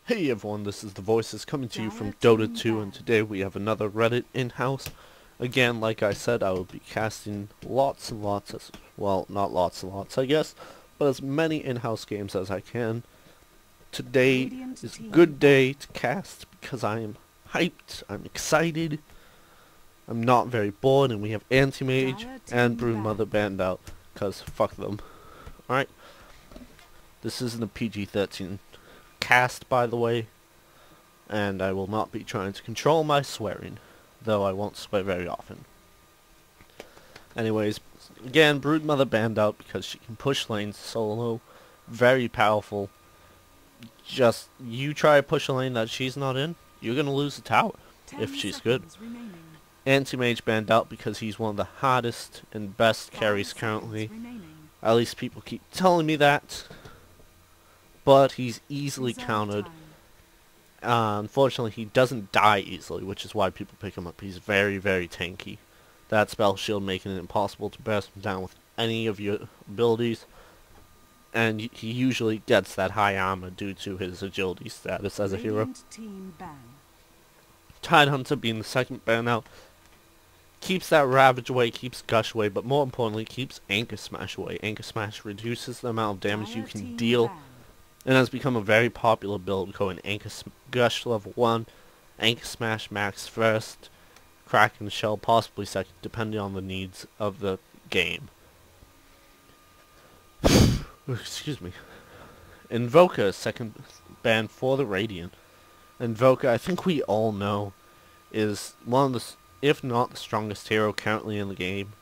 Hey everyone, this is The Voices coming to you from Dota 2, and today we have another Reddit in-house. Again, like I said, I will be casting lots and lots of, well, not lots and lots, I guess, but as many in-house games as I can. Today is a good day to cast because I am hyped, I'm excited, I'm not very bored, and we have Anti-Mage and Broodmother banned out, because fuck them. Alright, this isn't a PG-13 cast, by the way, and I will not be trying to control my swearing, though I won't swear very often. Anyways, again, Broodmother banned out because she can push lanes solo, very powerful. Just, you try to push a lane that she's not in, you're gonna lose the tower, if she's good. Anti-Mage banned out because he's one of the hottest and best carries currently. At least people keep telling me that. But he's easily countered. Unfortunately, he doesn't die easily, which is why people pick him up. He's very, very tanky. That spell shield making it impossible to burst him down with any of your abilities. And he usually gets that high armor due to his agility status as a hero. Tidehunter being the second ban out. Keeps that Ravage away, keeps Gush away, but more importantly, keeps Anchor Smash away. Anchor Smash reduces the amount of damage you can deal, and has become a very popular build, going Gush level 1, Anchor Smash max first, Kraken Shell possibly second, depending on the needs of the game. Excuse me. Invoker, second ban for the Radiant. Invoker, I think we all know, is one of the, if not the strongest hero currently in the game,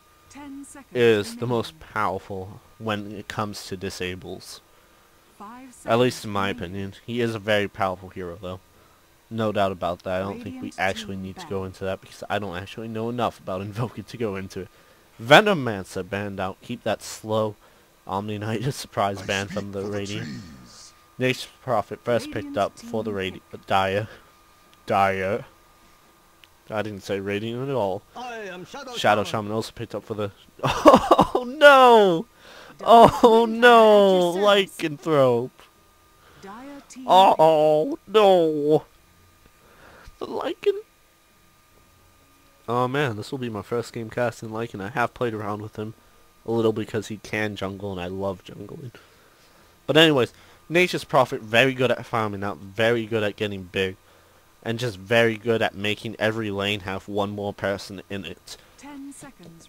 is the most powerful when it comes to disables. At least in my opinion. He is a very powerful hero though. No doubt about that. I don't think we actually need to go into that because I don't actually know enough about Invoker to go into it. Venomancer banned out. Keep that slow. Omni Knight is surprise ban from the Radiant. Nature's Prophet first picked up for the Radiant. Dire. I didn't say Radiant at all. Shadow Shaman also picked up for the... Oh no! Oh no! Lycanthrope! Oh no! The Lycan... Oh man, this will be my first game casting Lycan. I have played around with him a little because he can jungle and I love jungling. But anyways, Nature's Prophet, very good at farming out, very good at getting big, and just very good at making every lane have one more person in it.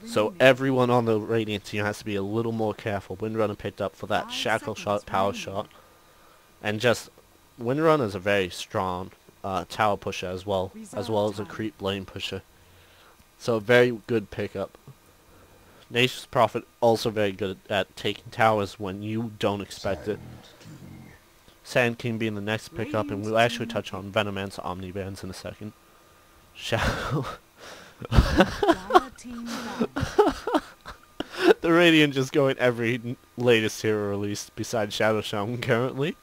So everyone on the Radiant team has to be a little more careful. Windrunner picked up for that shackle shot, power shot, and just Windrunner is a very strong tower pusher as well as a creep lane pusher. So a very good pickup. Nature's Prophet also very good at taking towers when you don't expect it. Sand King being the next pickup, and we'll actually touch on Venomancer Omnibans in a second. Shadow. The Radiant just going every latest hero release besides Shadow Shaman currently.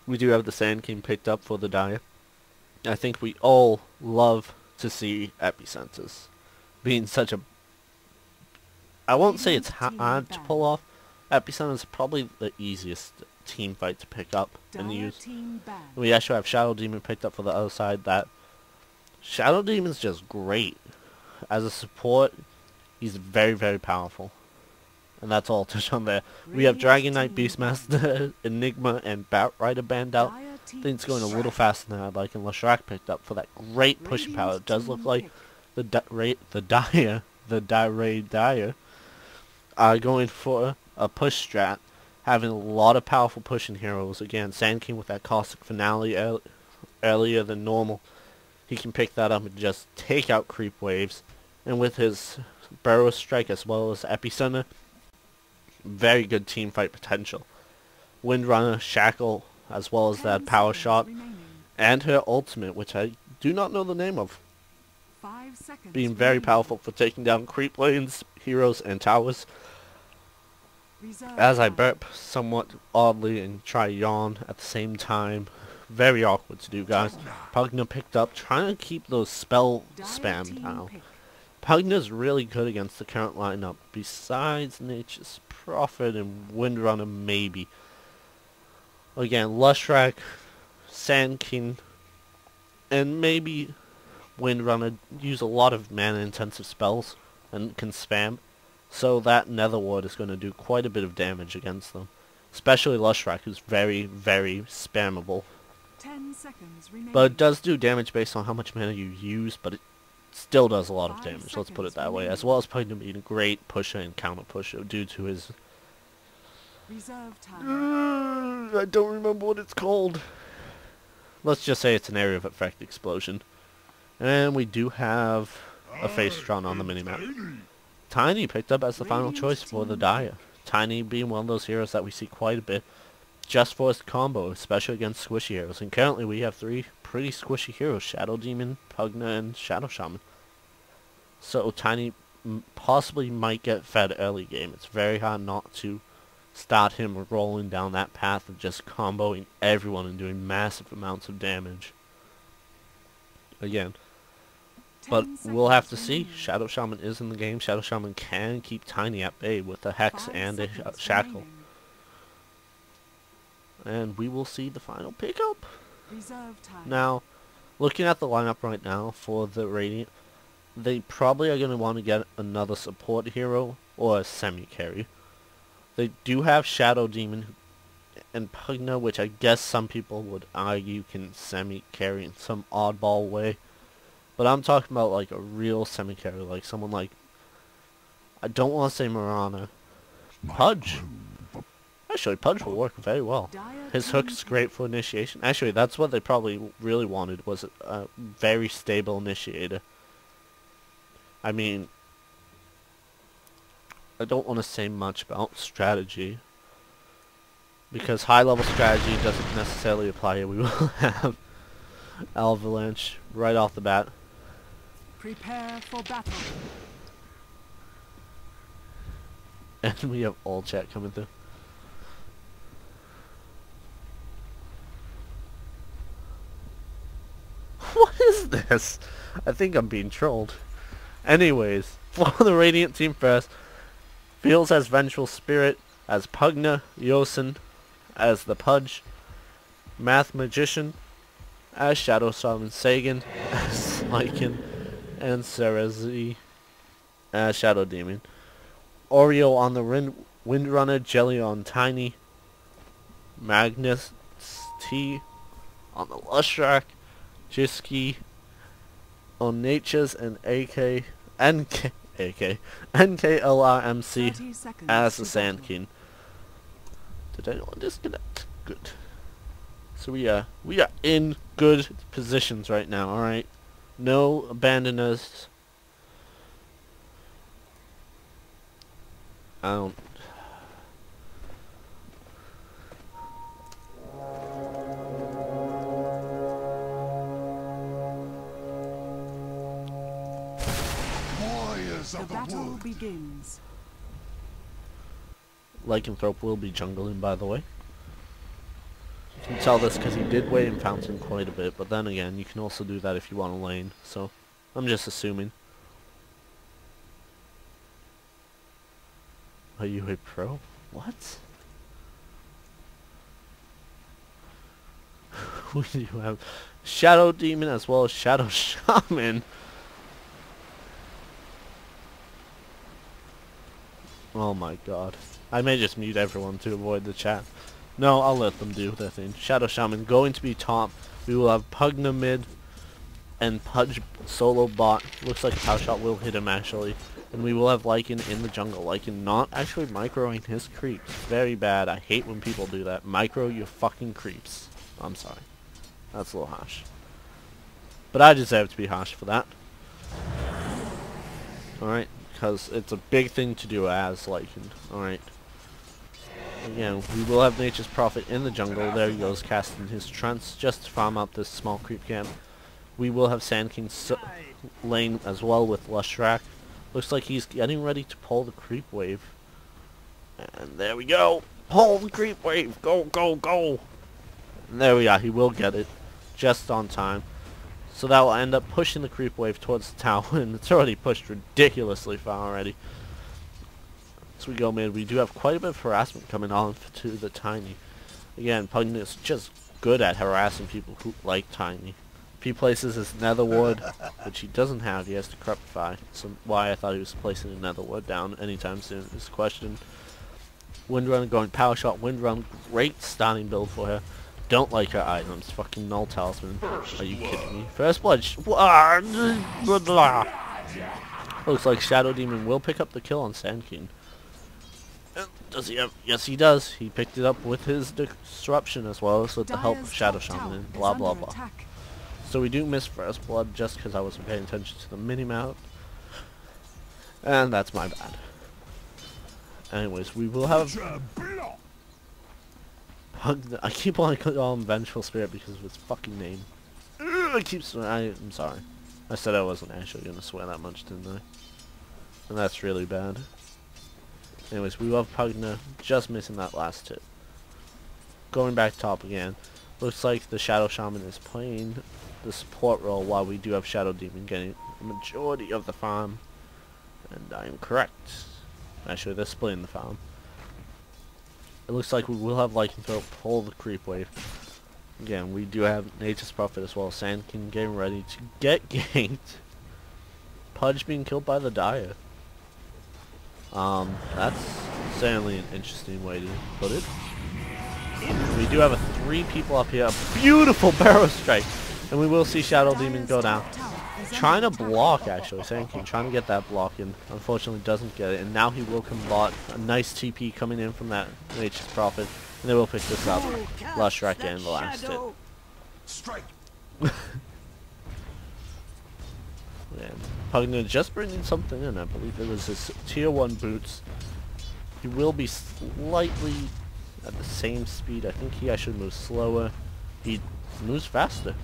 We do have the Sand King picked up for the Dire. I think we all love to see Epicenters being such a... I won't say it's hard to pull off. Epicenter is probably the easiest team fight to pick up and use. We actually have Shadow Demon picked up for the other side. That Shadow Demon's just great. As a support, he's very, very powerful. And that's all to touch on there. We have Dragon Knight, Beastmaster, Enigma, and Batrider banned out. I think it's going a little faster than I'd like, and Leshrac picked up for that great pushing power. It does look like the Dire are going for a push strat, having a lot of powerful pushing heroes. Again, Sand King with that Caustic Finale earlier than normal. He can pick that up and just take out creep waves. And with his Burrow Strike as well as Epicenter, very good team fight potential. Windrunner, Shackle, as well as that power shot, and her ultimate, which I do not know the name of, being very powerful for taking down creep lanes, heroes, and towers. As I burp somewhat oddly and try yawn at the same time. Very awkward to do, guys. Pugna picked up, trying to keep those spell spam down. Pugna's really good against the current lineup, besides Nature's Prophet and Windrunner maybe. Again, Leshrac Sand King, and maybe Windrunner use a lot of mana-intensive spells and can spam, so that Nether Ward is going to do quite a bit of damage against them. Especially Lushrak, who's very, very spammable. 10 seconds remaining. But it does do damage based on how much mana you use, but it still does a lot of damage, let's put it that way. As well as Pugna being a great pusher and counter pusher due to his... Reserve time. I don't remember what it's called. Let's just say it's an area of effect explosion. And we do have a Faceron on the minimap. Tiny picked up as the final choice for the Dire. Tiny being one of those heroes that we see quite a bit just for his combo, especially against squishy heroes. And currently we have 3 pretty squishy heroes, Shadow Demon, Pugna, and Shadow Shaman. So Tiny possibly might get fed early game. It's very hard not to start him rolling down that path of just comboing everyone and doing massive amounts of damage. Again. But we'll have to see. Shadow Shaman is in the game. Shadow Shaman can keep Tiny at bay with a Hex and a Shackle. And we will see the final pickup. Now, looking at the lineup right now for the Radiant, they probably are going to want to get another support hero or a semi-carry. They do have Shadow Demon and Pugna, which I guess some people would argue can semi-carry in some oddball way. But I'm talking about like a real semi-carry, like someone like, I don't want to say Mirana, Pudge. Actually, Pudge will work very well. His hook's great for initiation. Actually, that's what they probably really wanted, was a very stable initiator. I mean, I don't want to say much about strategy, because high-level strategy doesn't necessarily apply here. We will have Avalanche right off the bat. Prepare for battle. And we have all chat coming through. What is this? I think I'm being trolled. Anyways, for the Radiant team first, Fields as Vengeful Spirit, as Pugna, Yosin, as the Pudge, Math Magician, as Shadow Shaman Sagan, as Lycan, and Cerezi as Shadow Demon. Oreo on the Windrunner, Jelly on Tiny, Magnus T on the Lushrak, Jiski on Nature's, and NKLRMC as the Sand King. Did anyone disconnect? Good. So we are in good positions right now, alright? No abandoners. I don't... The battle begins. Lycanthrope will be jungling, by the way. You can tell this because he did wait in Fountain quite a bit, but then again, you can also do that if you want a lane, so I'm just assuming. Are you a pro? What? We do have Shadow Demon as well as Shadow Shaman. Oh my god. I may just mute everyone to avoid the chat. No, I'll let them do their thing. Shadow Shaman going to be top. We will have Pugna mid and Pudge solo bot. Looks like a power shot will hit him actually. And we will have Lycan in the jungle. Lycan not actually microing his creeps. Very bad. I hate when people do that. Micro your fucking creeps. I'm sorry. That's a little harsh. But I deserve to be harsh for that. Alright. Because it's a big thing to do as Lycan. Alright. Again, we will have Nature's Prophet in the jungle. There he goes, casting his trance just to farm up this small creep camp. We will have Sand King lane as well with Lushrak. Looks like he's getting ready to pull the creep wave. And there we go. Pull the creep wave. Go, go, go. And there we are. He will get it just on time. So that will end up pushing the creep wave towards the tower. And it's already pushed ridiculously far already. As we go mid, we do have quite a bit of harassment coming on to the Tiny. Again, Pugna is just good at harassing people who like Tiny. If he places his Netherwood, which he doesn't have, he has to Corruptify. So why I thought he was placing a Netherwood down anytime soon is the question. Windrunner going Power Shot. Windrun, great starting build for her. Don't like her items. Fucking Null Talisman. Are you kidding me? First Blood. Looks like Shadow Demon will pick up the kill on Sand King. Does he have? Yes, he does. He picked it up with his Disruption as well as with the help of Shadow Shaman and blah blah blah. So we do miss First Blood just because I wasn't paying attention to the mini-map. And that's my bad. Anyways, we will have... I keep wanting to call him Vengeful Spirit because of his fucking name. I'm sorry. I said I wasn't actually going to swear that much, didn't I? And that's really bad. Anyways, we love Pugna, just missing that last hit. Going back top again. Looks like the Shadow Shaman is playing the support role while we do have Shadow Demon getting the majority of the farm. And I am correct. Actually, they're splitting the farm. It looks like we will have Lycanthrope pull the creep wave. Again, we do have Nature's Prophet as well. Sand King getting ready to get ganked. Pudge being killed by the Dire. That's certainly an interesting way to put it. We do have 3 people up here. A beautiful Barrow Strike. And we will see Shadow Demon go down. Trying to block, actually. Sand King trying to get that block in. Unfortunately doesn't get it. And now he will combat a nice TP coming in from that Nature's Prophet. And they will pick this up. Lushrak getting the last hit. Strike. Man, Pugna just bringing something in. I believe it was his tier 1 boots. He will be slightly at the same speed. I think he actually moves slower. He moves faster.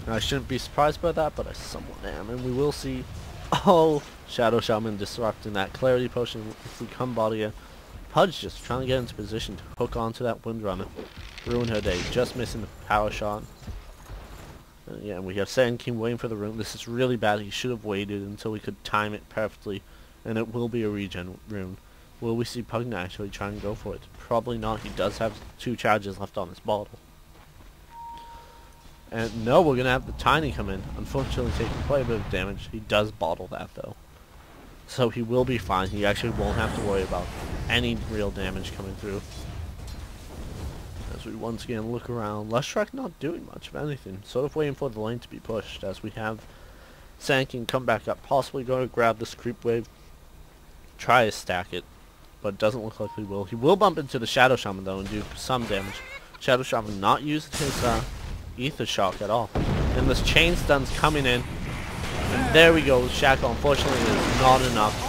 I shouldn't be surprised by that, but I somewhat am. And we will see, oh, Shadow Shaman disrupting that Clarity Potion if we come body her. Pudge just trying to get into position to hook onto that Windrunner. Ruin her day, just missing the Power Shot. Yeah, and we have Sand King waiting for the rune. This is really bad. He should have waited until we could time it perfectly. And it will be a regen rune. Will we see Pugna actually try and go for it? Probably not. He does have 2 charges left on his bottle. And no, we're going to have the Tiny come in. Unfortunately taking quite a bit of damage. He does bottle that though. So he will be fine. He actually won't have to worry about any real damage coming through. As we once again look around. Lushrak not doing much of anything. Sort of waiting for the lane to be pushed as we have Sand King come back up. Possibly going to grab this creep wave. Try to stack it. But it doesn't look like he will. He will bump into the Shadow Shaman though and do some damage. Shadow Shaman not using his Ether Shock at all. And this chain stun's coming in. And there we go. Shackle unfortunately is not enough.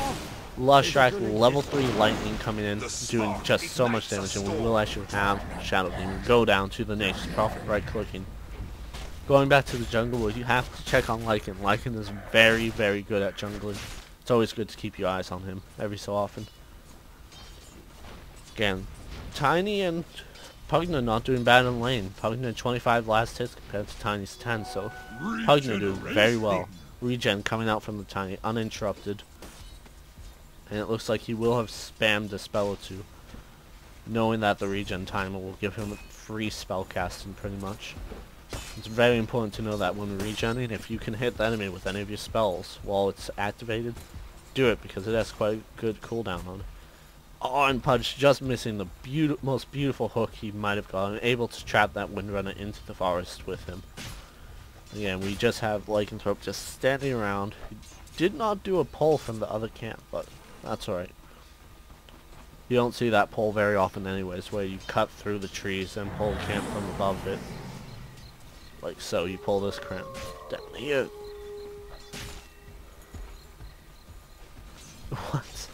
Lushrak level 3 lightning coming in, doing just so much damage, and we will actually have Shadow Demon go down to the Nature's Prophet, right clicking. Going back to the jungle, where you have to check on Lycan. Lycan is very, very good at jungling. It's always good to keep your eyes on him every so often. Again, Tiny and Pugna not doing bad in lane. Pugna 25 last hits compared to Tiny's 10, so Pugna doing very well. Regen coming out from the Tiny, uninterrupted. And it looks like he will have spammed a spell or 2, knowing that the regen timer will give him free spell casting pretty much. It's very important to know that when regenning, if you can hit the enemy with any of your spells while it's activated, do it because it has quite a good cooldown on it. Oh, and Pudge just missing the most beautiful hook he might have gotten, able to trap that Windrunner into the forest with him. Again, we just have Lycanthrope just standing around. He did not do a pull from the other camp, but that's alright. You don't see that pull very often anyways, where you cut through the trees and pull the camp from above it. Like so, you pull this camp down here. What?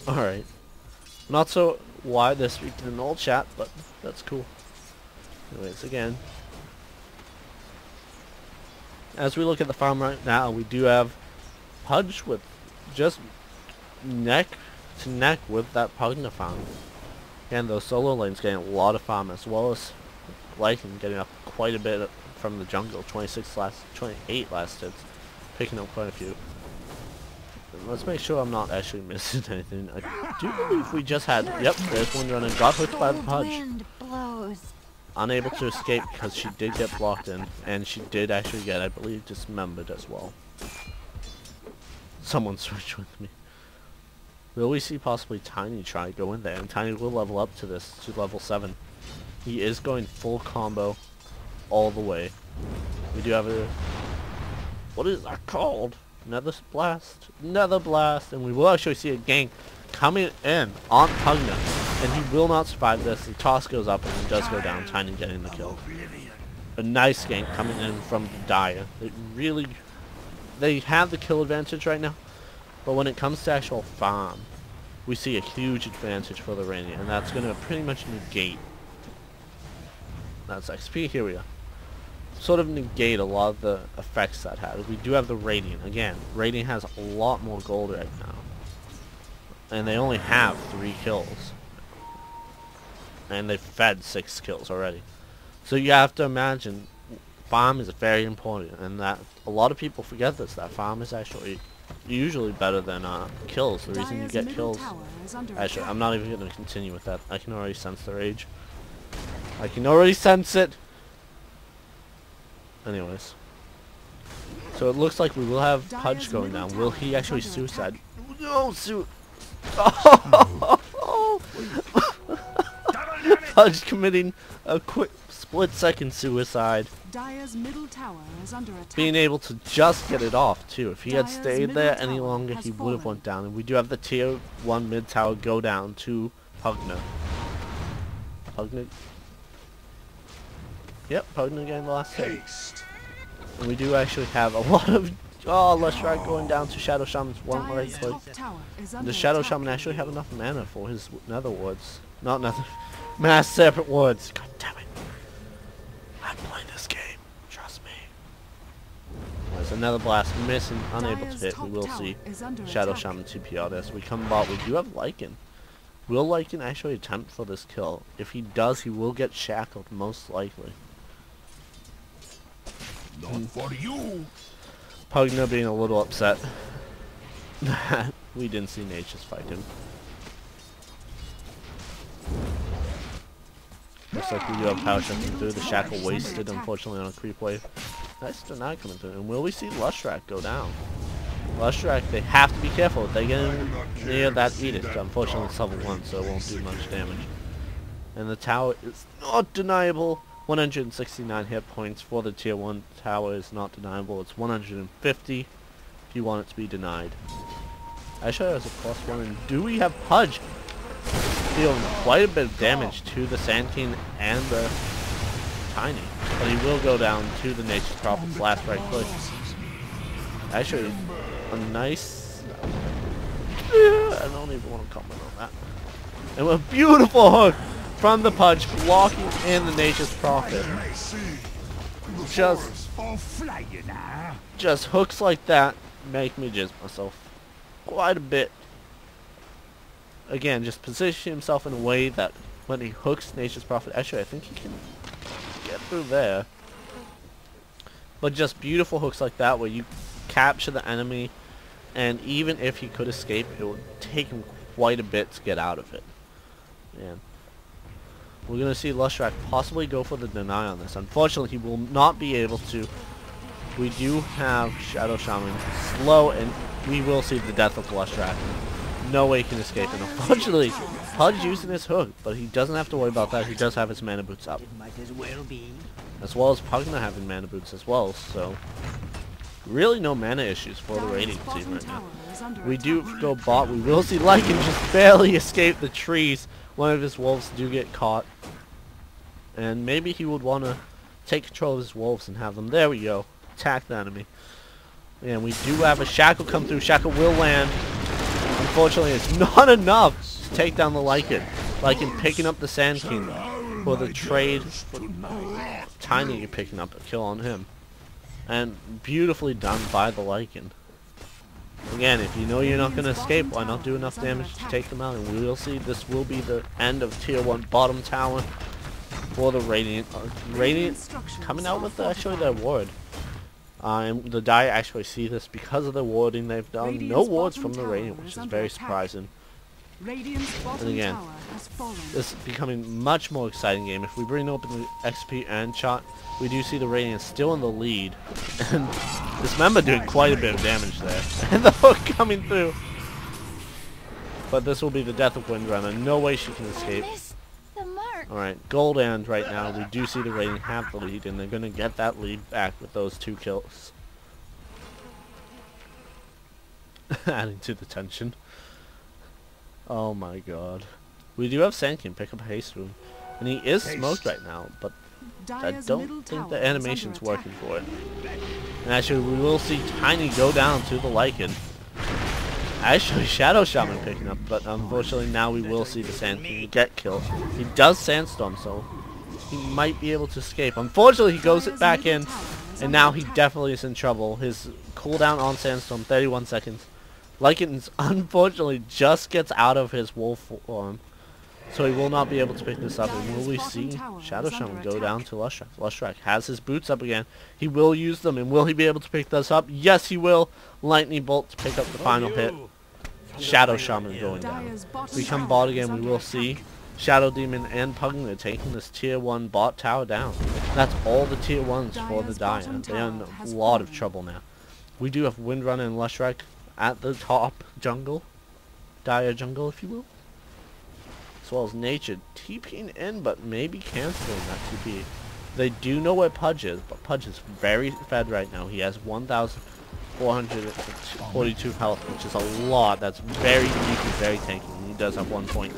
Alright. Not so wide this week in an old chat, but that's cool. Anyways, again. As we look at the farm right now, we do have Pudge with just neck to neck with that Pugna farm. And those solo lanes getting a lot of farm, as well as Lycan getting up quite a bit from the jungle. 28 last hits, picking up quite a few. let's make sure I'm not actually missing anything. I do believe we just had... Yep, there's one running. Got hooked by the Pudge. Wind blows. Unable to escape because she did get blocked in. And she did actually get, I believe, dismembered as well. Someone switched with me. Will we see possibly Tiny try to go in there? And Tiny will level up to this, to level 7. He is going full combo all the way. We do have a... What is that called? Nether Blast? Nether Blast. And we will actually see a gank coming in on Pugna. And he will not survive this. The toss goes up and it does go down. Tiny getting the kill. A nice gank coming in from the Dire. It really... They have the kill advantage right now. But when it comes to actual farm, we see a huge advantage for the Radiant. And that's going to pretty much negate. That's XP. Here we go. Sort of negate a lot of the effects that has. We do have the Radiant. Again, Radiant has a lot more gold right now. And they only have 3 kills. And they've fed 6 kills already. So you have to imagine, farm is very important. And that a lot of people forget this, that farm is actually usually better than kills. The reason you get kills... Actually, I'm not even going to continue with that. I can already sense the rage. I can already sense it! Anyways. So it looks like we will have Pudge going down. Will he actually suicide? No, Pudge committing a quick split-second suicide. Dire's middle tower is under attack. Being able to just get it off, too. If he had Dire's stayed middle there any tower longer, has he would have fallen. went down. And we do have the tier 1 mid tower go down to Pugna. Pugna... Yep, Pugna getting the last hit. And we do actually have a lot of... Oh, Leshrac going down to Shadow Shaman's one right Dire's click. top tower is under The Shadow attack. Shaman actually have enough mana for his Nether Wards. Not Nether... Mass Serpent Wards. God damn it. I'm playing this game. Trust me. There's another blast missing, unable to Dire's hit. We top will tower see is under Shadow attack. Shaman TP out as we come bot. We do have Lycan. Will Lycan actually attempt for this kill? If he does, he will get shackled, most likely. Not for you. Pugna being a little upset that we didn't see Nature's fight him. Looks like we do have power shifting through. The shackle wasted, unfortunately, on a creep wave. Nice deny coming through. And will we see Leshrac go down? Leshrac, they have to be careful. If they get in near that edict. Unfortunately, it's level 1, so it won't do much damage. And the tower is not deniable. 169 hit points for the tier 1 tower is not deniable. It's 150 if you want it to be denied. Actually, has a +1. And do we have Pudge dealing quite a bit of damage to the Sand King and the Tiny? But he will go down to the Nature's Prophet's last right click. Actually, a nice... I don't even want to comment on that. And a beautiful hook from the Pudge, blocking in the Nature's Prophet. Just hooks like that make me jizz myself quite a bit. Again, just position himself in a way that when he hooks Nature's Prophet, actually I think he can get through there. But just beautiful hooks like that where you capture the enemy, and even if he could escape, it would take him quite a bit to get out of it. Man. We're going to see Leshrac possibly go for the deny on this. Unfortunately, he will not be able to. We do have Shadow Shaman slow, and we will see the death of Leshrac. No way he can escape. And unfortunately, Pudge using his hook, but he doesn't have to worry about that. He does have his mana boots up. As well as Pugna having mana boots as well, so really no mana issues for the Radiant team right now. We do go bot. We will see Lycan just barely escape the trees. One of his wolves do get caught. And maybe he would want to take control of his wolves and have them. There we go. Attack the enemy. And we do have a Shackle come through. Shackle will land. Unfortunately, it's not enough to take down the Lycan. Lycan picking up the Sand King for the trade. For Tiny picking up a kill on him. And beautifully done by the Lycan. Again, if you know you're not going to escape, why not do enough damage to take them out? And we will see this will be the end of tier 1 bottom tower for the Radiant. Radiant coming out with actually their ward. And the Dire actually see this because of the warding they've done. No Radiant's wards bottom from the tower Radiant, which is is under very attack. surprising. Radiant's bottom again, tower has fallen. This is becoming much more exciting game. If we bring open the XP and shot, we do see the Radiant still in the lead. And Dismember doing quite a bit of damage there. And the hook coming through. But this will be the death of Windrunner. No way she can escape. Alright, gold end right now. We do see the Radiant have the lead, and they're going to get that lead back with those 2 kills. Adding to the tension. Oh my god. We do have Sandkin pick up a haste rune. And he is smoked right now, but I Dire's don't middle think tower the is animation's under working attack. for it. And actually, we will see Tiny go down to the Lycan. Actually, Shadow Shaman picking up, but unfortunately now we will see the Sand King get killed. He does Sandstorm, so he might be able to escape. Unfortunately, he goes Dire's back middle in, tower is and under now he attack. definitely is in trouble. His cooldown on Sandstorm, 31 seconds. Lycan unfortunately just gets out of his wolf form, so he will not be able to pick this up. And will we see Shadow Shaman go down to Lustrak? Lustrak has his boots up again. He will use them, and will he be able to pick this up? Yes, he will. Lightning Bolt to pick up the final hit. Shadow Shaman going down. Dire's bottom We come tower bot is again, we under will attack. see Shadow Demon and Pugna taking this tier 1 bot tower down. That's all the tier 1s for the Dire's Dire. bottom They are in tower a has lot of fallen. trouble now. We do have Windrunner and Lustrak at the top jungle. Dire jungle, if you will. As well as Nature TPing in, but maybe canceling that TP. They do know where Pudge is, but Pudge is very fed right now. He has 1,442 health, which is a lot. That's very easy, very tanky. And he does have 1 point.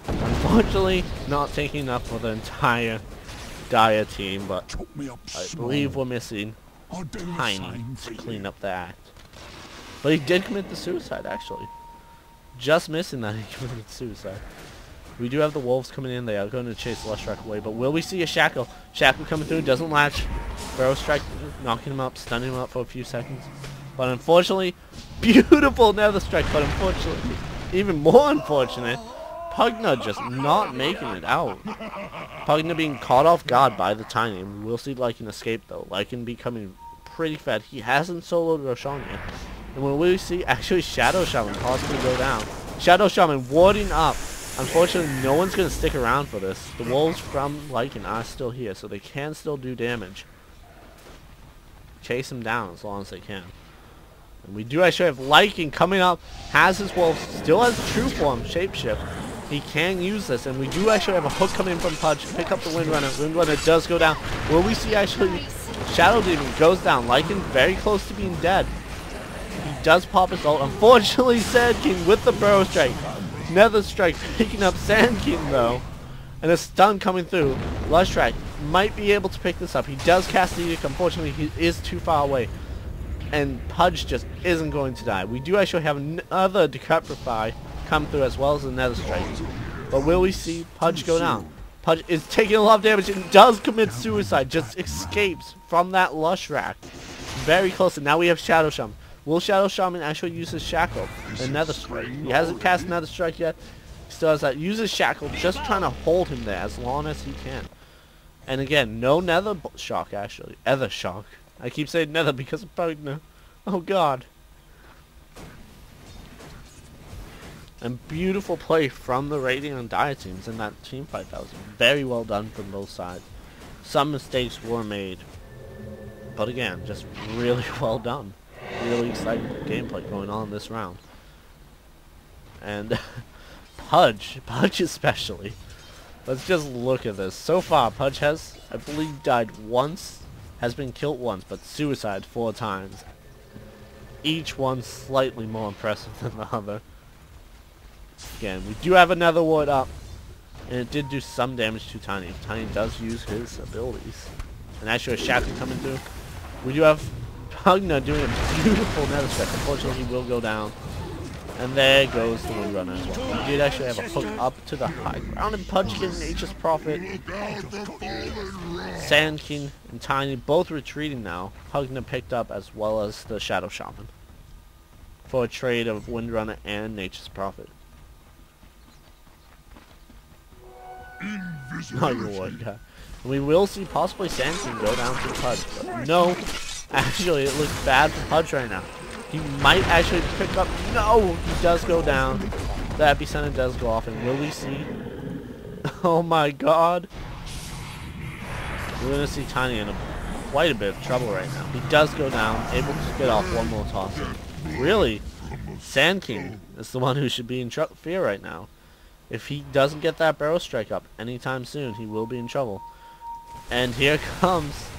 Unfortunately, not taking enough for the entire Dire team, but Chop me up I small. believe we're missing I'll do the Tiny same to for clean you. up the act. But he did commit the suicide, actually. Just missing that he committed suicide. We do have the wolves coming in. They are going to chase Lustrak away. But will we see a Shackle? Shackle coming through. Doesn't latch. Burrow Strike knocking him up. Stunning him up for a few seconds. But unfortunately, beautiful Nether Strike. But unfortunately, even more unfortunate, Pugna just not making it out. Pugna being caught off guard by the Tiny. And we will see Lycan escape though. Lycan becoming pretty fed. He hasn't soloed Roshan yet. And when we see actually Shadow Shaman possibly go down. Shadow Shaman warding up. Unfortunately, no one's going to stick around for this. The wolves from Lycan are still here, so they can still do damage. Chase him down as long as they can. And we do actually have Lycan coming up. Has his wolves. Still has true form. Shapeshift. He can use this. And we do actually have a hook coming from Pudge. Pick up the Windrunner. Windrunner does go down. Will we see actually Shadow Demon goes down. Lycan very close to being dead. He does pop his ult. Unfortunately, Sand King with the Burrow Strike. Nether Strike picking up Sand King though. And a stun coming through. Lustrak might be able to pick this up. He does cast the Edict. Unfortunately, he is too far away. And Pudge just isn't going to die. We do actually have another Decrepify come through as well as a Nether Strike. But will we see Pudge go down? Pudge is taking a lot of damage and does commit suicide. Just escapes from that Lustrak. Very close. And now we have Shadow Shaman. Will Shadow Shaman actually use his Shackle and Nether Strike? He hasn't cast Nether Strike yet. He still has that. Uses Shackle, just trying to hold him there as long as he can. And again, no Nether Shock actually. Ether Shock. I keep saying Nether because of Pugna. Oh god. And beautiful play from the Radiant and Dire teams in that team fight. That was very well done from both sides. Some mistakes were made. But again, just really well done. Really exciting gameplay going on this round. And Pudge especially. Let's just look at this. So far, Pudge has, I believe, died once, has been killed once, but suicide 4 times. Each one slightly more impressive than the other. Again, we do have another ward up, and it did do some damage to Tiny. Tiny does use his abilities. And actually a Shackle coming through. We do have Pugna doing a beautiful Nether Strike. Unfortunately, he will go down. And there goes the Windrunner as well. We did actually have a hook up to the high ground, and Pudge getting Nature's Prophet. Sand King and Tiny both retreating now. Pugna picked up as well as the Shadow Shaman for a trade of Windrunner and Nature's Prophet. Oh, your word, yeah. We will see possibly Sand King go down to Pudge, but no. Actually, it looks bad for Pudge right now. He might actually pick up. No, he does go down. The epicenter does go off, and will we see? Oh my God! We're gonna see Tiny in quite a bit of trouble right now. He does go down, able to get off one more toss. Really, Sand King is the one who should be in fear right now. If he doesn't get that barrel strike up anytime soon, he will be in trouble. And here comes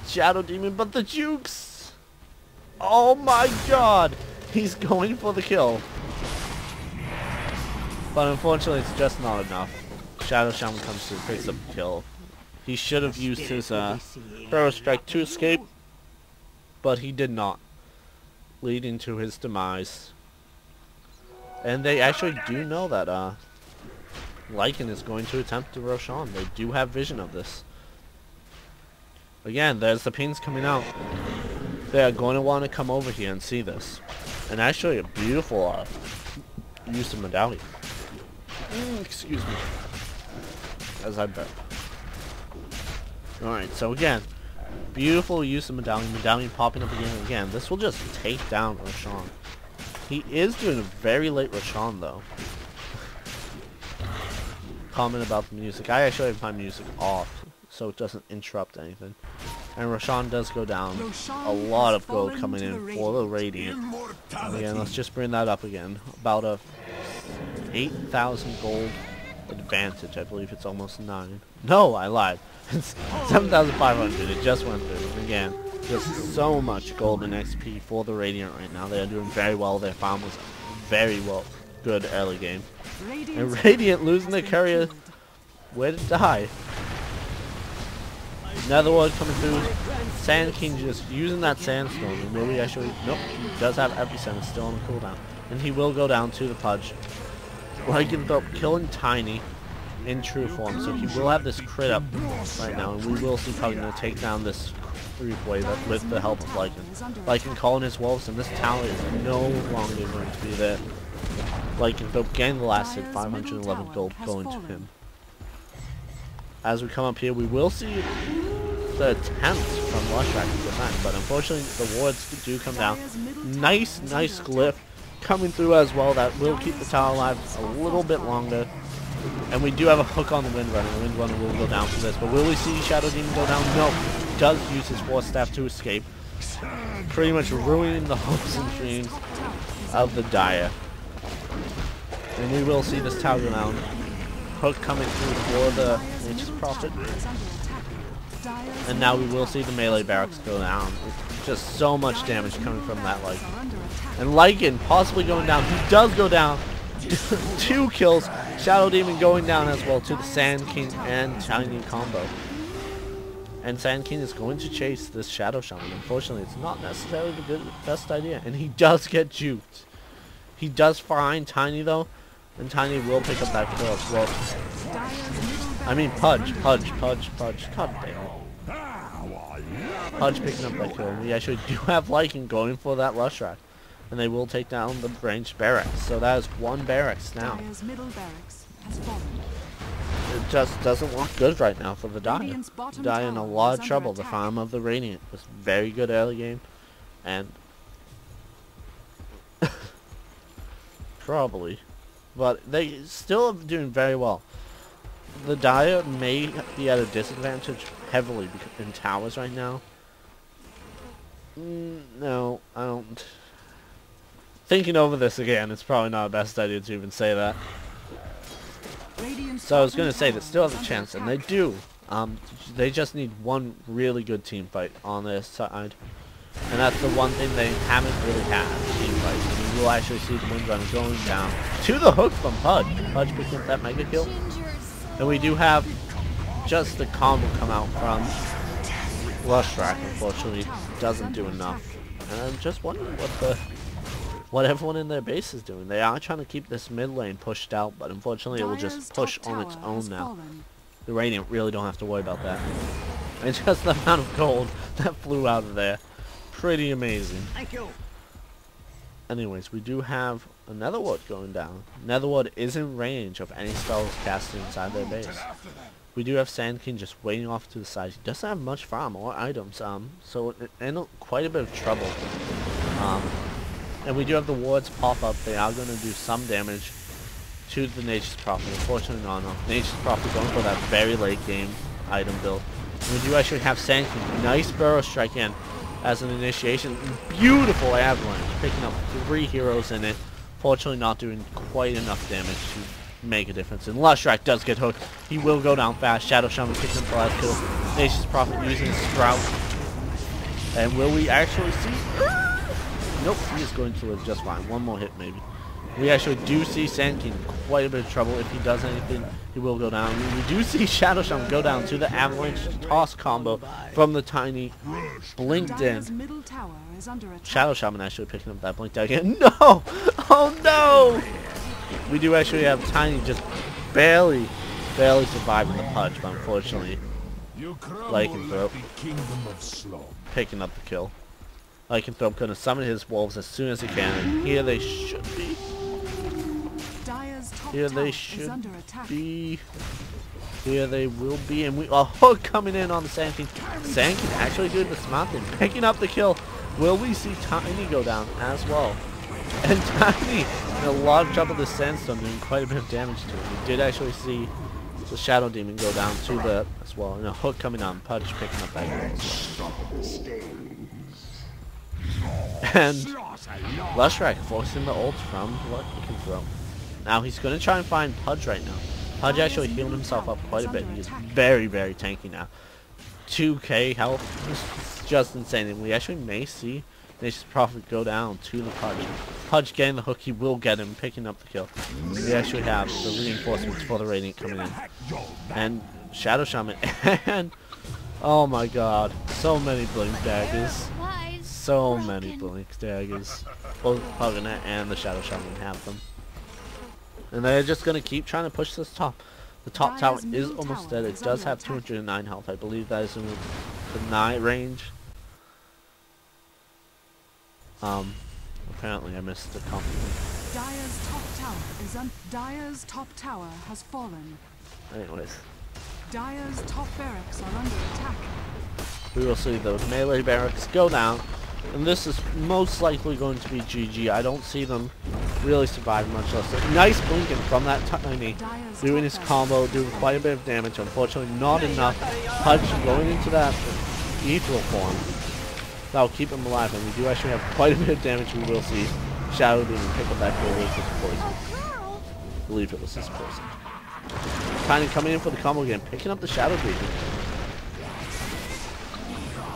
Shadow Demon, but the jukes! Oh my God! He's going for the kill. But unfortunately, it's just not enough. Shadow Shaman comes through, picks up the kill. He should have used his barrel strike to escape, but he did not, leading to his demise. And they actually do know that Lycan is going to attempt to Roshan. They do have vision of this. Again, there's the pings coming out. They are going to want to come over here and see this. And actually a beautiful use of medallion. Excuse me. As I bet. Alright, so again, beautiful use of medallion. Medallion popping up again and again. This will just take down Roshan. He is doing a very late Roshan though. Comment about the music. I actually have my music off so it doesn't interrupt anything. And Roshan does go down. A lot of gold coming in for the Radiant. Again, let's just bring that up again. About a 8,000 gold advantage. I believe it's almost 9. No, I lied. It's 7,500. It just went through. And again, just so much gold and XP for the Radiant right now. They are doing very well. Their farm was very well. Good early game. And Radiant losing their courier. Where to die? Netherworld coming through. Sand King just using that sandstorm. And will we actually... Nope, he does have epicenter still on the cooldown. And he will go down to the Pudge. Lycanthrope killing Tiny in true form. So he will have this crit up right now. And we will see probably going to take down this creep wave with the help of Lycan. Lycan calling his wolves. And this tower is no longer going to be there. Lycanthrope getting the last hit. 511 gold going to him. As we come up here, we will see the attempts from Lushrak to defend, but unfortunately the wards do come down. Nice glyph coming through as well. That will keep the tower alive a little bit longer. And we do have a hook on the Windrunner. The Windrunner will go down for this, but will we see Shadow Demon go down? No. He does use his Force Staff to escape, pretty much ruining the hopes and dreams of the Dire. And we will see this tower go down. Hook coming through for the Nature's Prophet. And now we will see the melee barracks go down. Just so much damage coming from that Lycan. And Lycan possibly going down. He does go down. 2 kills. Shadow Demon going down as well to the Sand King and Tiny combo. And Sand King is going to chase this Shadow Shaman. Unfortunately, it's not necessarily the best idea. And he does get juked. He does find Tiny though. And Tiny will pick up that kill as well. I mean Pudge. God damn it. Pudge picking up that kill. We actually do have Lycan going for that Lushrak. And they will take down the ranged barracks. So that is 1 barracks now. It just doesn't look good right now for the Dire. The Dire in a lot of trouble. The farm of the Radiant was very good early game. And probably. But they still are doing very well. The Dire may be at a disadvantage heavily in towers right now. No, I don't. Thinking over this again, it's probably not the best idea to even say that. So I was going to say they still have a chance, and they do. They just need one really good team fight on their side. And that's the one thing they haven't really had, team fights. And we will actually see the Windrunner going down to the hook from Pudge. Pudge picking up that mega kill. And we do have just the combo come out from Lushrak. Unfortunately, doesn't do enough. And I'm just wondering what everyone in their base is doing. They are trying to keep this mid lane pushed out, but unfortunately it will just push on its own now. The Radiant really don't have to worry about that. And just the amount of gold that flew out of there. Pretty amazing. Thank you. Anyways, we do have a Netherworld going down. Netherworld is in range of any spells casted inside their base. We do have Sand King just waiting off to the side. He doesn't have much farm or items, so in quite a bit of trouble. And we do have the wards pop up. They are going to do some damage to the Nature's Prophet. Unfortunately not enough. Nature's Prophet going for that very late game item build. And we do actually have Sand King. Nice Burrow Strike in as an initiation. Beautiful Avalanche. Picking up 3 heroes in it. Fortunately not doing quite enough damage to make a difference. And Lustrak does get hooked. He will go down fast. Shadow Shaman picks up the last kill. Nature's Prophet using Sprout. And will we actually see? Nope, he is going to live just fine. One more hit maybe. We actually do see Sand King in quite a bit of trouble. If he does anything, he will go down. We do see Shadow Shaman go down to the Avalanche toss combo from the Tiny. Blinked in. Middle tower is under attack. Shadow Shaman actually picking up that blink down again. No! Oh no! We do actually have Tiny just barely surviving the punch, but unfortunately, Lycanthrope picking up the kill. Lycanthrope going to summon his wolves as soon as he can, and here they should be. Here they should be. Here they will be, and we are hook coming in on the Sand King. Sand King actually doing the smart thing, picking up the kill. Will we see Tiny go down as well? And Tiny in a lot of trouble. The Sandstorm doing quite a bit of damage to him. We did actually see the Shadow Demon go down to the as well, and a hook coming on. Pudge picking up that kill as well. And Lustrak forcing the ult from Lycanthrope. Now he's going to try and find Pudge right now. Pudge actually healed himself up quite a bit. He is very tanky now. 2k health. It's just insane. And we actually may see Nature's Prophet go down to the Pudge. Pudge getting the hook. He will get him, picking up the kill. We actually have the reinforcements for the Radiant coming in. And Shadow Shaman. And oh my god. So many blink daggers. So many blink daggers. Both Puggernet and the Shadow Shaman have them. And they're just going to keep trying to push this top. The top tower is almost dead. It does have 209 health. I believe that is in the 9 range. Apparently I missed the compliment. Dire's top tower has fallen. Anyways. Dire's top barracks are under attack. We will see those melee barracks go down. And this is most likely going to be GG. I don't see them really surviving much less. Nice blinking from that Tiny. Doing his combo, doing quite a bit of damage. Unfortunately not enough. Pudge going into that ethereal form. That will keep him alive. And we do actually have quite a bit of damage. We will see Shadow Demon pick up that kill with his poison. I believe it was his poison. Tiny coming in for the combo again. Picking up the Shadow Demon.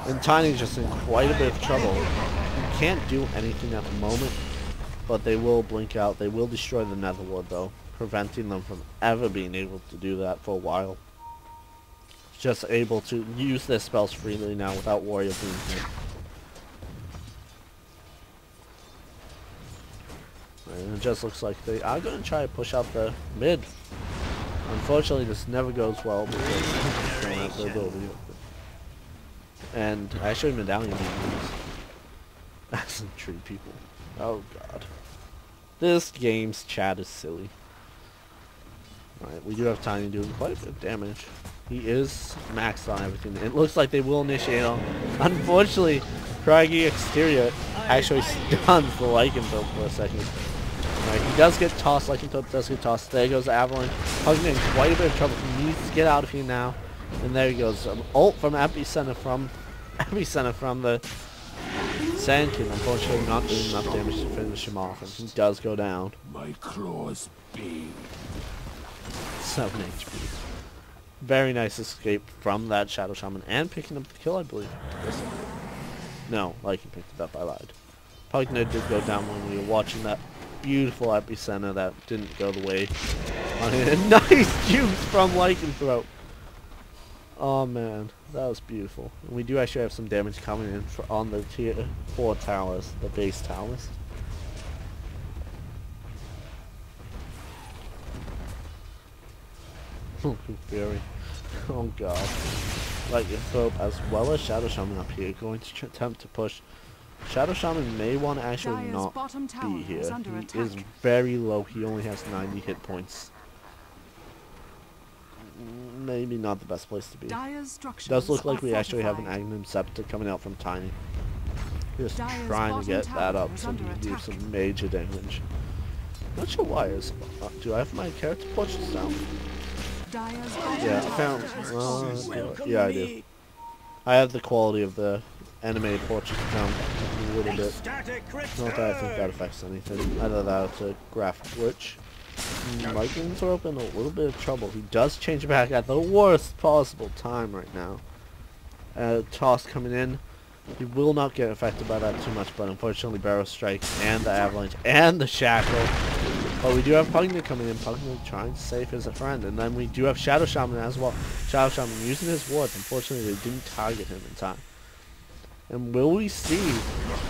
And Tiny's just in quite a bit of trouble. You can't do anything at the moment, but they will blink out. They will destroy the Nether Ward though, preventing them from ever being able to do that for a while. Just able to use their spells freely now without worry of being hit. And it just looks like they are going to try to push out the mid. Unfortunately, this never goes well because they don't have the ability. And actually Medallion moves. That's some tree people. Oh god. This game's chat is silly. Alright, we do have Tiny doing quite a bit of damage. He is maxed on everything. It looks like they will initiate on. Unfortunately, Craggy Exterior actually stuns the Lycanthrope for a second. Alright, he does get tossed. Lycanthrope does get tossed. There goes Avalanche. Hugging in quite a bit of trouble. He needs to get out of here now. And there he goes. Ult from Epicenter from the Sand King. Unfortunately not doing enough damage to finish him off. And he does go down. My claws big. 7 HP. Very nice escape from that Shadow Shaman and picking up the kill, I believe. No, Lycan picked it up, I lied. Pugnet did go down when we were watching that beautiful Epicenter that didn't go the way on it. Nice juice from Lycanthrope. Oh man, that was beautiful. And we do actually have some damage coming in on the tier 4 towers, the base towers. Fury. Oh god. Lycanthrope as well as Shadow Shaman up here going to attempt to push. Shadow Shaman may want to actually not be here. He is very low. He only has 90 hit points. maybe not the best place to be. Dire's It structures does look like are we actually have an fortified. Aghanim Scepter coming out from Tiny. Just Dire's trying to bottom get tower that up is so we under can do attack. some major damage. Not sure why. Do I have my character portraits down? Dire's bottom Yeah, tower apparently. has fallen. Yeah, I do. I have the quality of the animated portraits down a little bit. Not that I think that affects anything. Either that or it's a graphic glitch. Vikings are up in a little bit of trouble. He does change back at the worst possible time right now. Toss coming in. He will not get affected by that too much, but unfortunately Barrow Strike and the Avalanche and the Shackle. But we do have Pugna coming in. Pugna trying to save his friend. And then we do have Shadow Shaman as well. Shadow Shaman using his wards. Unfortunately they didn't target him in time. And will we see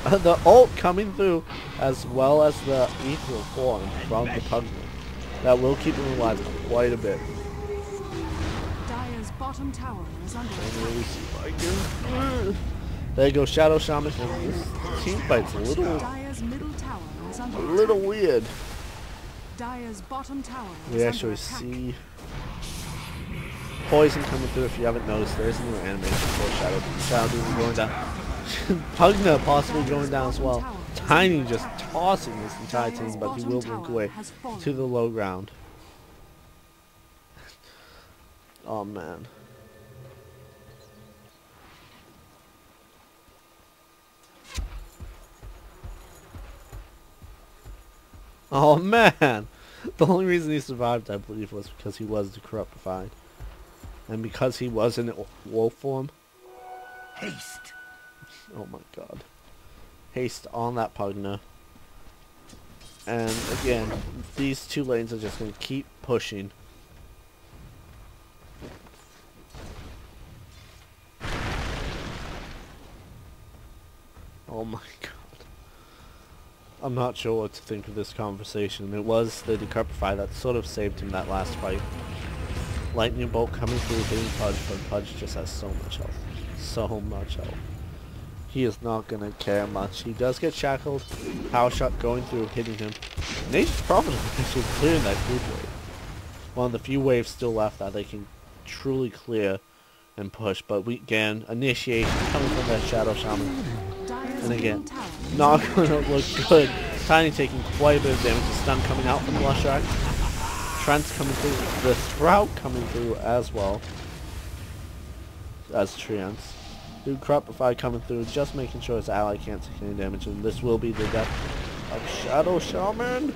the ult coming through as well as the ethereal form from the Pugna? That will keep him alive quite a bit. Dire's bottom tower is under attack. There goes Shadow Shaman, and this team fight's a Dire's middle tower is under attack. little weird. Dire's bottom tower is We under actually attack. see poison coming through. If you haven't noticed, there is a new animation for Shadow Demon going down. Pugna possibly going down as well. Tiny just tossing this entire team, but he will make way to the low ground. Oh man. Oh man! The only reason he survived, I believe, was because he was decrepitified. And because he was in wolf form. Haste. Oh my god. Haste on that Pugna. And again, these two lanes are just going to keep pushing. Oh my god. I'm not sure what to think of this conversation. It was the Decrepify that sort of saved him that last fight. Lightning Bolt coming through, hitting Pudge, but Pudge just has so much health. So much health. He is not going to care much. He does get shackled. Power Shot going through, hitting him. Nature's Prophet actually clearing that food wave. One of the few waves still left that they can truly clear and push. But we again, initiation coming from that Shadow Shaman. And again, not going to look good. Tiny taking quite a bit of damage. The stun coming out from Lushrak. Trent's coming through. The Sprout coming through as well. As Treants. Dude, Decrepify coming through, just making sure his ally can't take any damage. And this will be the death of Shadow Shaman.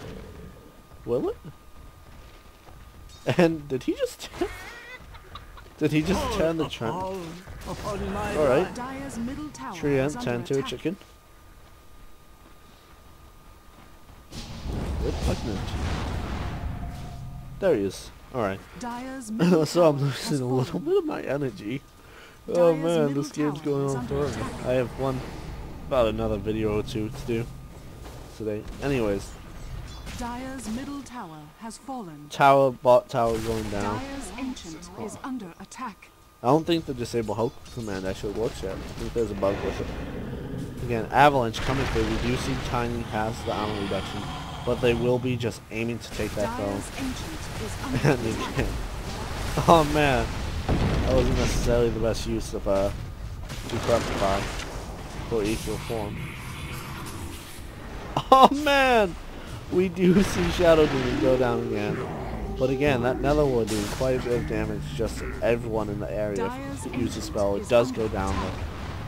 Will it? And did he just... Did he just turn the Trent? Alright. Treant turned to a chicken. Repugnant. There he is. Alright. So I'm losing a little bit of my energy. Oh man, this game's going on forever. I have about another video or two to do today. Anyways. Dire's middle tower has fallen. Bot tower going down. Dire's ancient is under attack. I don't think the disable Hulk command actually works yet. I think there's a bug with it. Again, Avalanche coming through. We do see Tiny has the armor reduction, but they will be just aiming to take that throne. And they can't. Oh man, that wasn't necessarily the best use of Decrepify for equal form. Oh man! We do see Shadow Demon go down again. But again, that Netherward doing quite a bit of damage just to everyone in the area. If you use a spell, it does go down though.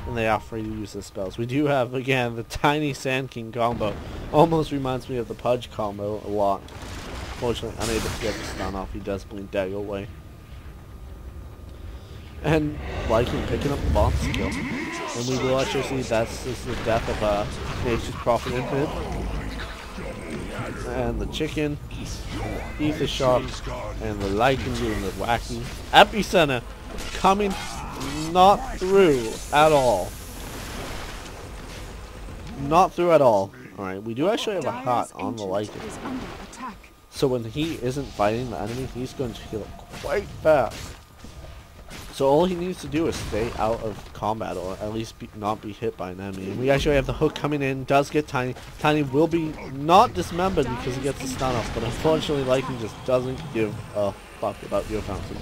And they are free to use the spells. We do have, again, the Tiny Sand King combo. Almost reminds me of the Pudge combo a lot. Fortunately, unable to get the stun off. He does blink Dagger away. And Viking picking up the boss skill. And we will actually see that's just the death of Nature's Prophet Infinite. And the chicken, Ether Shark, and the Lycan doing the wacky Epicenter coming not through at all. Not through at all. Alright, we do actually have a heart on the Lycan. So when he isn't fighting the enemy, he's going to heal quite fast. So all he needs to do is stay out of combat, or at least not be hit by an enemy. And we actually have the hook coming in, does get Tiny. Tiny will be not dismembered because he gets the stun off, but unfortunately Lycan just doesn't give a fuck about your fountain.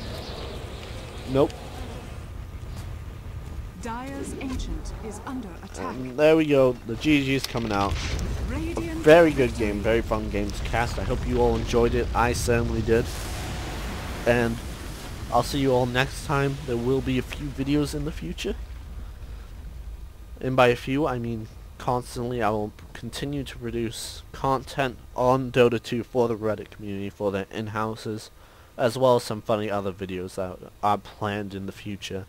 Nope. Dire's Ancient is under attack. There we go. The GG's coming out. Radiant Very good victory. game. Very fun game to cast. I hope you all enjoyed it. I certainly did. And I'll see you all next time. There will be a few videos in the future. And by a few, I mean constantly. I will continue to produce content on Dota 2 for the Reddit community, for their in-houses, as well as some funny other videos that are planned in the future.